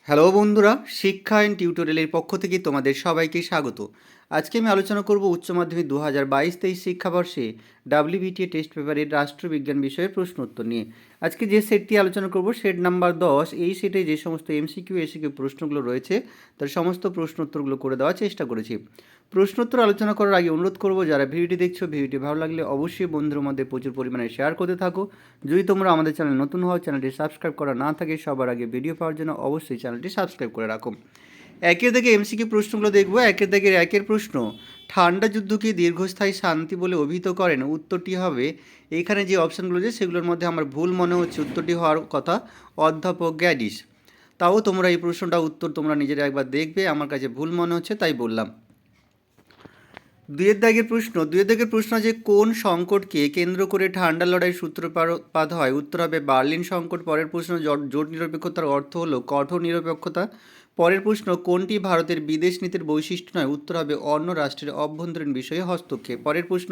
Hello বন্ধুরা, শিক্ষায়ন টিউটোরিয়ালের পক্ষ থেকে তোমাদের সবাইকে স্বাগত। আজকে আমি আলোচনা করব উচ্চ মাধ্যমিক 2022-23 শিক্ষাবর্ষে WBTA টেস্ট পেপারের রাষ্ট্রবিজ্ঞান বিষয়ের প্রশ্ন উত্তর নিয়ে। আজকে যে সেটটি আলোচনা করব সেট নাম্বার 10। এই সেটে যে সমস্ত MCQ SAQ প্রশ্নগুলো রয়েছে তার সমস্ত প্রশ্ন উত্তরগুলো করে দেওয়ার চেষ্টা করেছি। প্রশ্নোত্তর আলোচনা করার আগে অনুরোধ করব, যারা ভিডিওটি দেখছো, ভিডিওটি ভালো লাগলে অবশ্যই বন্ধুদের মধ্যে প্রচুর পরিমাণে শেয়ার করতে থাকো। যদি তোমরা আমাদের চ্যানেল নতুন হও, চ্যানেলটি সাবস্ক্রাইব করা না থাকে, সবার আগে ভিডিও পাওয়ার জন্য অবশ্যই চ্যানেলটি সাবস্ক্রাইব করে রাখো। একের দাগে MCQ প্রশ্নগুলো দেখব। একের দাগের একের প্রশ্ন, ঠান্ডা যুদ্ধকে দীর্ঘস্থায়ী শান্তি বলে অভিহিত করেন। উত্তরটি হবে, এইখানে যে অপশানগুলো আছে সেগুলোর মধ্যে আমার ভুল মনে হচ্ছে, উত্তরটি হওয়ার কথা অধ্যাপক গ্যাডিস। তাও তোমরা এই প্রশ্নটা উত্তর তোমরা নিজেরা একবার দেখবে, আমার কাছে ভুল মনে হচ্ছে তাই বললাম। দুয়ের দাগের প্রশ্ন যে কোন সংকটকে কেন্দ্র করে ঠান্ডা লড়াই সূত্রপাত হয়। উত্তর হবে বার্লিন সংকট। পরের প্রশ্ন, জোট নিরপেক্ষতার অর্থ হলো কঠোর নিরপেক্ষতা। পরের প্রশ্ন, কোনটি ভারতের বিদেশ নীতির বৈশিষ্ট্য নয়। উত্তর হবে অন্য রাষ্ট্রের অভ্যন্তরীণ বিষয়ে হস্তক্ষেপ। পরের প্রশ্ন,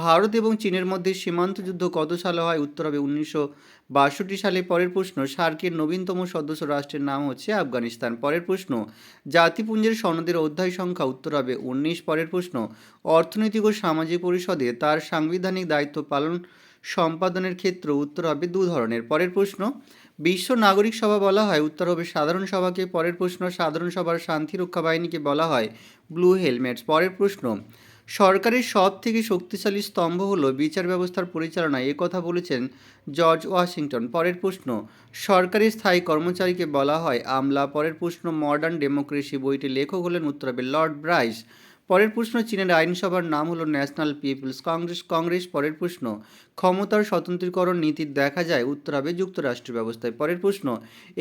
ভারত এবং চীনের মধ্যে সীমান্ত যুদ্ধ কত সালে হয়। উত্তর হবে 1962 সালে। পরের প্রশ্ন, সার্কের নবীনতম সদস্য রাষ্ট্রের নাম হচ্ছে আফগানিস্তান। পরের প্রশ্ন, জাতিপুঞ্জের সনদের অধ্যায় সংখ্যা। উত্তর হবে 19। পরের প্রশ্ন, অর্থনৈতিক ও সামাজিক পরিষদে তার সাংবিধানিক দায়িত্ব পালন সম্পাদনের ক্ষেত্র। উত্তর হবে দু ধরনের। পরের প্রশ্ন, বিশ্ব নাগরিক সভা বলা হয়। উত্তর হবে সাধারণ সভাকে। পরের প্রশ্ন, সাধারণ সভার শান্তিরক্ষা বাহিনীকে বলা হয় ব্লু হেলমেটস। পরের প্রশ্ন, সরকারের সব থেকে শক্তিশালী স্তম্ভ হলো বিচার ব্যবস্থার পরিচালনা, এ কথা বলেছেন জর্জ ওয়াশিংটন। পরের প্রশ্ন, সরকারি স্থায়ী কর্মচারীকে বলা হয় আমলা। পরের প্রশ্ন, মডার্ন ডেমোক্রেসি বইটির লেখক হলেন। উত্তর হবে লর্ড ব্রাইস। পরের প্রশ্ন, চীনের আইনসভার নাম হলো ন্যাশনাল পিপলস কংগ্রেস। পরের প্রশ্ন, ক্ষমতার স্বতন্ত্রীকরণ নীতি দেখা যায়। উত্তর হবে যুক্তরাষ্ট্র ব্যবস্থায়। পরের প্রশ্ন,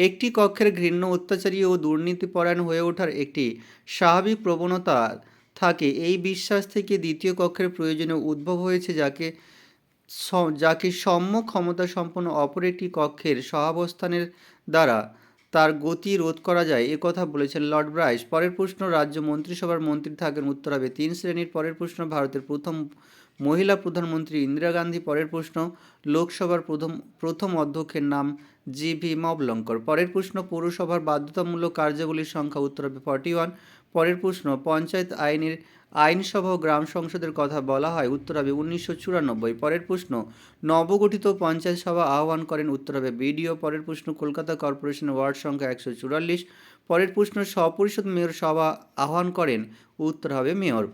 একটি কক্ষের ঘৃণ্য অত্যাচারী ও দুর্নীতিপরায়ণ হয়ে ওঠার একটি স্বাভাবিক প্রবণতা থাকে, এই বিশ্বাস থেকে দ্বিতীয় কক্ষের প্রয়োজনীয় উদ্ভব হয়েছে, যাকে সম্য ক্ষমতা সম্পন্ন অপর একটি কক্ষের সহাবস্থানের দ্বারা তার গতি রোধ করা যায়, এ কথা বলেছেন লর্ড ব্রাইস। পরের প্রশ্ন, রাজ্য মন্ত্রিসভার মন্ত্রী থাকেন। উত্তর হবে 3 শ্রেণীর। পরের প্রশ্ন, ভারতের প্রথম মহিলা প্রধানমন্ত্রী ইন্দিরা গান্ধী। পরের প্রশ্ন, লোকসভার প্রথম অধ্যক্ষের নাম GV মবলঙ্কর। পরের প্রশ্ন, পৌরসভার বাধ্যতামূলক কার্যাবলীর সংখ্যা। উত্তর হবে 41। পরের প্রশ্ন, পঞ্চায়েত আইনসভা ও গ্রাম সংসদের কথা বলা হয়। উত্তর হবে 1994। পরের প্রশ্ন, নবগঠিত পঞ্চায়েত সভা আহ্বান করেন। উত্তর হবে BDO। পরের প্রশ্ন, কলকাতা কর্পোরেশনের ওয়ার্ড সংখ্যা 144। পরের প্রশ্ন, স্বপরিষদ মেয়র সভা আহ্বান করেন। উত্তর হবে মেয়র।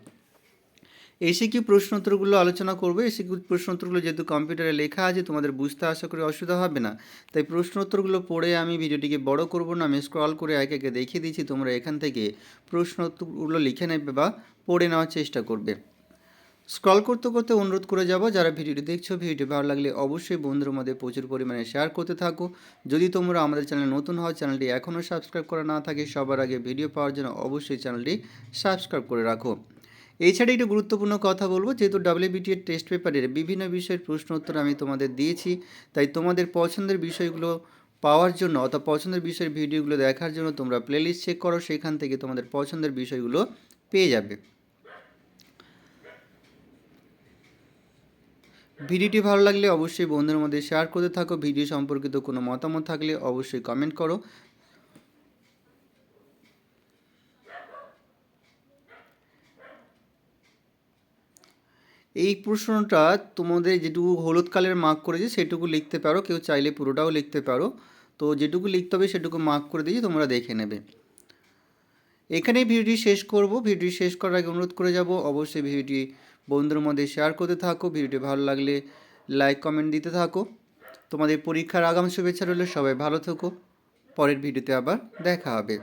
এসিকিউ প্রশ্নোত্তরগুলো আলোচনা করবো। এসিকিউ প্রশ্নোত্তরগুলো যেহেতু কম্পিউটারে লেখা আছে, তোমাদের বুঝতে আশা করি অসুবিধা হবে না, তাই প্রশ্নোত্তরগুলো পড়ে আমি ভিডিওটিকে বড় করব না, আমি স্ক্রল করে একে একে দেখিয়ে দিচ্ছি। তোমরা এখান থেকে প্রশ্নোত্তরগুলো লিখে নেবে বা পড়ে নেওয়ার চেষ্টা করবে। স্ক্রল করতে করতে অনুরোধ করে যাব, যারা ভিডিওটি দেখছো, ভিডিওটি ভালো লাগলে অবশ্যই বন্ধুদের মধ্যে প্রচুর পরিমাণে শেয়ার করতে থাকো। যদি তোমরা আমাদের চ্যানেল নতুন হও, চ্যানেলটি এখনও সাবস্ক্রাইব করা না থাকে, সবার আগে ভিডিও পাওয়ার জন্য অবশ্যই চ্যানেলটি সাবস্ক্রাইব করে রাখো। এছাড়া একটু গুরুত্বপূর্ণ কথা বলবো, যেহেতু WBTA টেস্ট পেপারের বিভিন্ন বিষয়ের প্রশ্ন উত্তর আমি তোমাদের দিয়েছি, তাই তোমাদের পছন্দের বিষয়গুলো পাওয়ার জন্য অথবা পছন্দের বিষয়ের ভিডিওগুলো দেখার জন্য তোমরা প্লেলিস্ট চেক করো, সেখান থেকে তোমাদের পছন্দের বিষয়গুলো পেয়ে যাবে। ভিডিওটি ভালো লাগলে অবশ্যই বন্ধুদের মধ্যে শেয়ার করতে থাকো। ভিডিও সম্পর্কিত কোনো মতামত থাকলে অবশ্যই কমেন্ট করো। এই প্রশ্নটা তোমাদের যেটুকু হলুদ কালার মার্ক করেছে সেটুকু লিখতে পারো, কেউ চাইলে পুরোটাও লিখতে পারো। তো যেটুকু লিখতে হবে সেটুকু মার্ক করে দিয়েছি, তোমরা দেখে নেবে। এখানেই ভিডিওটি শেষ করব। ভিডিওটি শেষ করার আগে অনুরোধ করে যাব, অবশ্যই ভিডিওটি বন্ধুদের মধ্যে শেয়ার করতে থাকো। ভিডিওটি ভালো লাগলে লাইক কমেন্ট দিতে থাকো। তোমাদের পরীক্ষার আগাম শুভেচ্ছা রইল। সবাই ভালো থেকো। পরের ভিডিওতে আবার দেখা হবে।